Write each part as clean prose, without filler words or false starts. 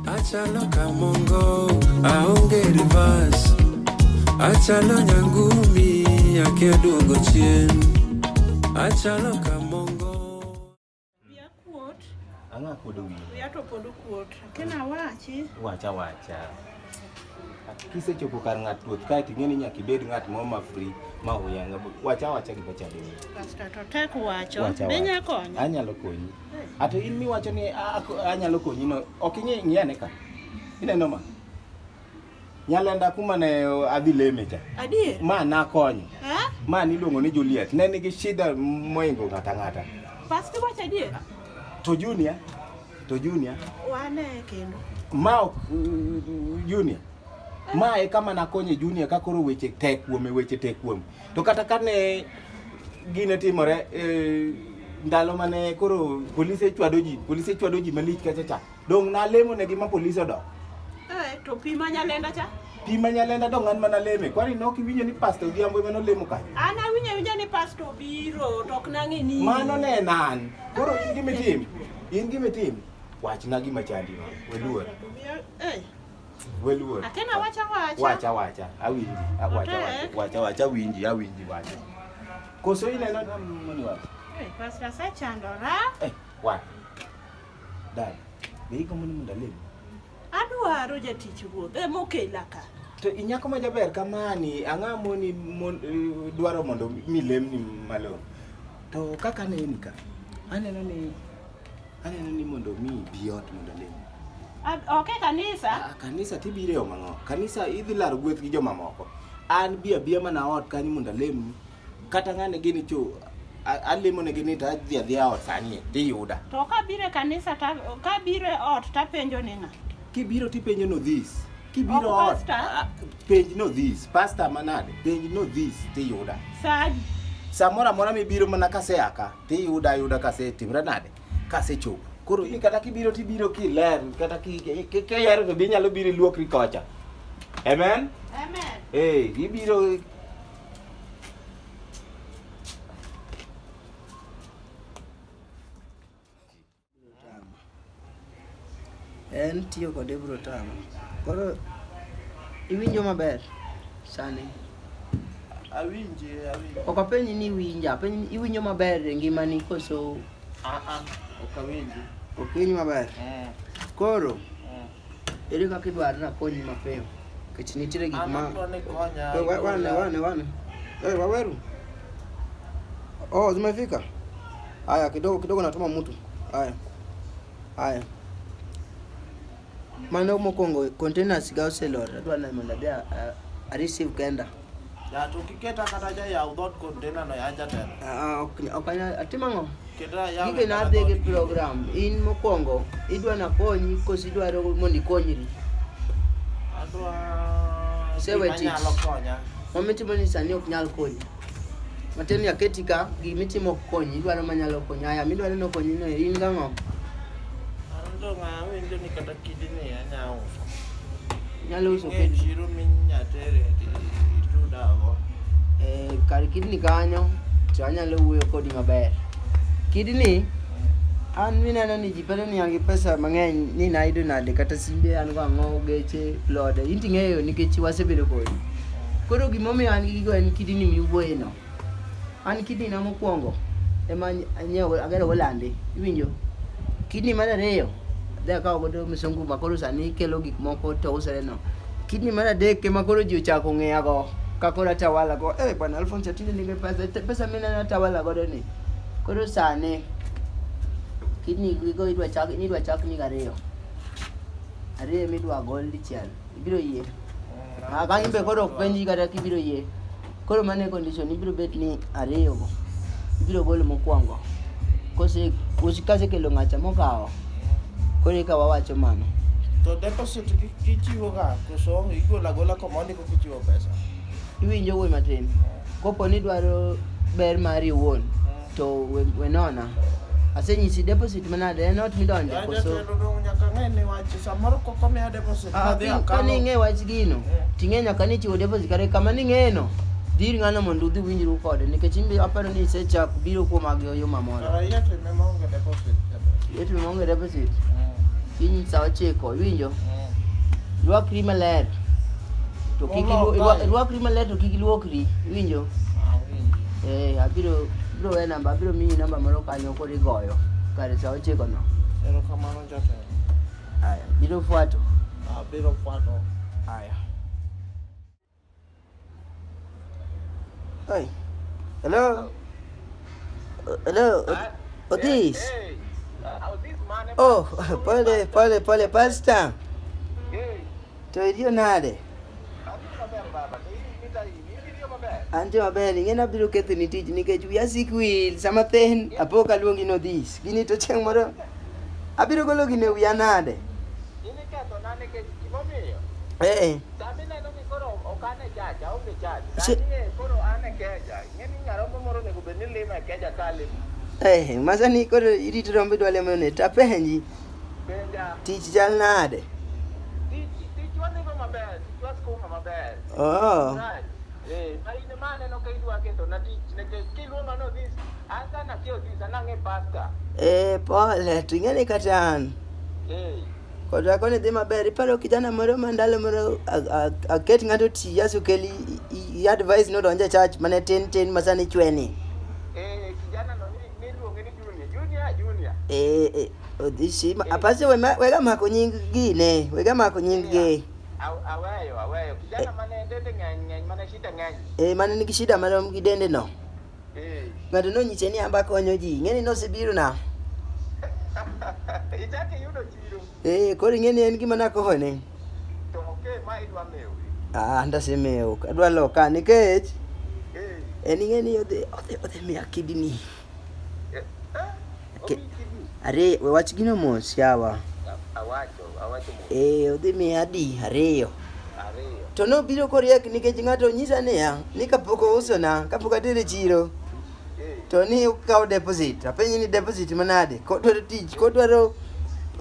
Achalo kamongo aonge reverse. Achalo nyangumi akeduogo chien. Achalo kamongo. Via kuot. Anga kodo wi. Via to podo kuot. Kena wachi. Wacha. Kisechopo kar ng'at ruoth kae ting'eni nyaka ibed ng'at mo ma free ma huyanga. Wacha gi bachade. Pastor to tek wacho. Benya konyo. Anyalo konyi. Ato in miwacho ni anyalo konyi no. Ok ing'iyane ka. Ineno ma. Nyalenda kuma ne adhi leme cha. Adier. Ma nakonyo. Ma niluongo ni Juliet. Ne nigi shida moingo ng'ata. Pastor wacho adier. To Junior. Wane kendo. Ma Junior. Ma e kama nakonye Junior ka koro weche tek kuome. To kata kane gine timore ndalo mane koro polise chwado ji malich kacha. Dong na lemo ne gima polise odok. To pima nyalenda cha? Pima nyalenda dong an mana leme. Kwani nok iwinjo ni pastor Odhiambo ema nolemo kanyo? An awinjo ni pastor biro to ok nang'e ni. Mano ne nan. Koro in gima tim. Wachna gima chandi no. Weluor. Akena wacha. Wacha. Awinji. Koso ineno moni wacho. Pastor sachandora. Wa. Dad. Be iko moni mundalemo. Adwaro jatich ruoth mokela ka. To inyako ma jaber kamani ang'a moni dwaro mondo mi lemni malo. To kaka ne en ka. Aneno ni mondo mi biot mondo lemo. Okay, kanisa? Kanisa tibire mang'o. Kanisa idhi laro gweth gi joma moko. An bia mana ot kanyo mondo lemo. Kata ng'ane gini cho alemo ne gini ta adhi ot sani tiyuda. To ka bire kanisa ka bire ot ta penjo ni ng'a. Kibiro tipenjo no this. Kibiro ot penj no this. Pastor manade penj no this tiyuda. Samora mora mibiro mana kaseaka tiyuda kasetimra nade kasechopo. Koro in kata kibiro tibiro kiler kata ke yaro to be nyalo biro luokri kocha. Amen. Ibiro en tiyo kode bro tamo. Koro iwinjo maber sani. Awinje. Ok apenji ni winja, penji iwinjo maber ngimani koso ok awinji. Ok maber. Koro ere kaka idwaro na konyi mapiyo. Kech nitiere gik ma wane. Waweru. Zimefika. Haya kidogo natuma mtu. Haya. Mano mokongo containers ga oselor. Adwa na mondo a receive kenda. Ya to kiketa kata ja ya udot container no yanja tena. Ok atimango. Gige na dhege program in mokongo idwa na konyi kosi idwaro mondo ikonyri. Adwa nyalo konya. Momitimo ni sani ok nyal konyi. Maten ya ketika gimitimo konyi idwaro manyalo konya. Aya midwaro no konyi no in gang'o. Ando ng'awinjo ni kata kidini anyao. Nyalo uso kidi. Chiro minyatere itudago. Kar kidini kanyo to anyalo wuoyo kodi maber. Kidini an mineno ni jipero ni angi pesa mang'eny ni naido nade kata simbe an go ang'o geche plode inti ng'eyo nikech wasebedo kodi. Koro gimomiyo an gigo en kidini miwuoye no. An kidini na mokwongo ema anyiewo agero golande iwinjo. Kidini mar ariyo adhi kawo godo msongu makoro sani kelo gik moko to usere no. Kidini mar adek ema koro ji ochako ng'eyago kakoro atawala go bwana Alphonse Atinde nigi pesa mineno atawala godo ni. Koro sane kidni gigo idwa chak ni ariyo midwa gol dichiel ibiro yie. Ka imbe koro penji kata kibiro yie. Koro mane condition ibiro bet ni ariyo go ibiro gol mokwongo. Kose kelo ng'acha mokawo. Koro ka wawacho mano. To deposit kichiwo ga koso igola komandi ko kichiwo pesa. Iwinjo wuoy matin. Kopo ni dwaro ber mari wuon to wenona asenyisi deposit manade en ot midonje koso nyaka ng'e ni wach samoro koko miya deposit kani ng'e wach gino ting'e nyaka ni chiwo deposit kare kama ni ng'eno dhir ng'ano mondo udhi winjru kode nikech imbe aparo ni isechak biro kuom agyo yo mamoro. Yetu maonge deposit. Kiny sa 9 winjo. Luokri maler. To kik luokri maler to kik luokri, winjo? Abiro we namba, abiro miyi namba moro kanyo kod igoyo kare sa 9 no. Erokamano jatelo. Aya, biro fuato. Biro fuato. Aya. Hey. Hello. Otis. Hey. Otis man. Oh, pole pastor. Hey. To idio nade? Anto maber, ing'ena biro kethoni tich nikech wiya sik wil sama thin apok aluongi nodhis. Gini to chieng' moro abiro golo gine wiya nade? Ini ketho na nikech gimomiyo. Sami neno ni koro okane chacha, onge chacha. Sani koro ane keja. Ng'eni nyarombo moro nego bed ni lima keja kale. Masani koro irito rombe dwa lemo ne tapenji. Penja. Tich chal nade? Tich wadhigo maber, tich waskuma maber. Oh. Marine mane no kaidwa keto na tich nekech kiluonga no this asa na kio this anang'e pasta. Pole, to ing'eni kata an. Kodwa kone dhi maber, iparo kijana moro mandalo moro aket ng'ato ti yasu keli advice no donje church mane tin masani chweni. Kijana no niluonge ni Junior. Odhishi, apase wega mako nying gine, wega mako nying gi. Aweyo. Kijana mane dende ng'eny, mane shida ng'eny. Mane nigi shida marom gi dende no. Ng'ato nonyise ni amba konyo ji, ng'eni nosebiro na. Ichake yudo chiro. Koro ing'eni en gima nakone. To ma idwa mewo. Ndasemewo, adwa loka nikech en ing'eni odhi miya kidini. Are wach gino mos yawa. Awacho mo. Odhi miya adi 2. To nobiro koriek nikech ng'ato nyisa niya, ni kapok ousona, kapok atere chiro. To ni ukawo deposit, apenji ni deposit manade? Kodwaro tich, kodwaro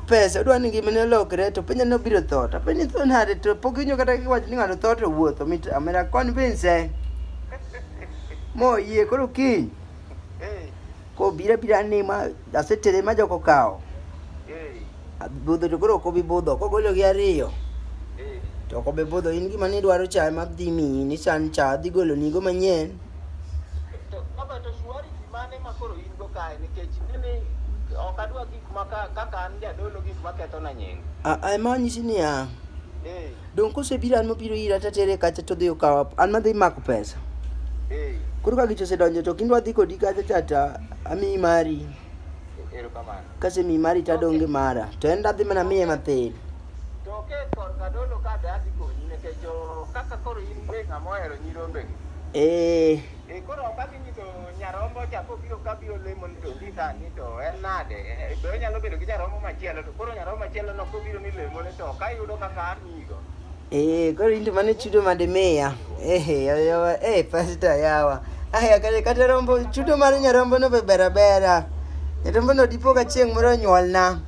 pesa, odwaro ni ngimane olokre, to penja nobiro tho. To apenji tho nade, to pok inyo kata kiwacho ni ng'ato tho to wuotho. Amera convince. Mo yie koro kiny. Ko bira ni ma asetere ma joko kawo. Budho to koro kobi budho, kogolo gi 2. To kobe budho in gima ni dwaro cha ma dhi miyi ni san cha dhi golo nigo manyien. To shwari mane ma koro in go kae nikech nini ok adwa gik maka kaka an jadolo gik maketho na nying. Ma nyisi niya. Dong kosebiro an mobiro ira tatere kacha to dhi okawa an madhi mako pesa. Koro ka gicho sedonjo to kindwa dhi kodi kacha chata ami mari. Erokamano. Kase mi mari tadonge mara. To en dadhi mana miye mathin. To kor kadolo ka dadi konyi nikech kaka koro in be ng'ama ohero nyirombe gi. Koro okadhi to nyarombo cha kobiro kabiro lemo ni to dhi sani to en nade? Be onyalo bedo gi nyarombo machielo to koro nyarombo machielo no kobiro ni lemo ni to ka yudo kaka amigo. Koro into mane chudo madimiya. Pastor yawa. Kata rombo chudo mar nyarombo no be bera. Nyarombo no dipo ka chieng' moro nyuolna.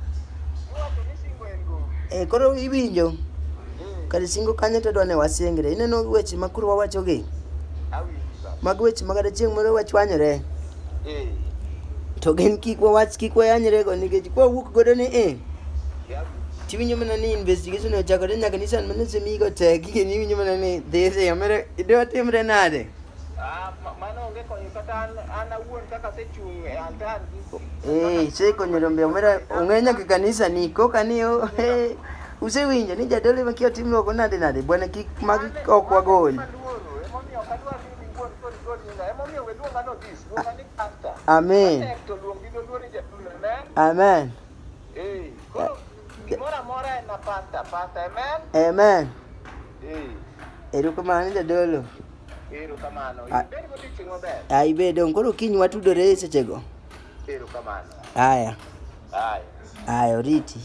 Koro iwinjo. Kare singo kanyo to dwane wasengre. Ineno weche makuru wawacho gi. Mag weche magada chieng' moro wachwanyore. To gen kik wayanyre go nikech kwa wuok godo ni tiwinjo mana ni investigation ochakore nyaka nisan mana semigo tek gini iwinjo mana ni dhise amere idwa timre nade? Mano onge konyo kata an awuon kaka sechung' e altar. Sekonyo rombe omera ong'e nyaka kanisa ni koka ni usewinjo ni jadolo makio timo go nade bwana kik mag ok wagol. Amen. Amen. Amen. Erokamano jadolo. Erokamano. Ibedo koro kiny watudore sechego. Erokamano. Aya oriti.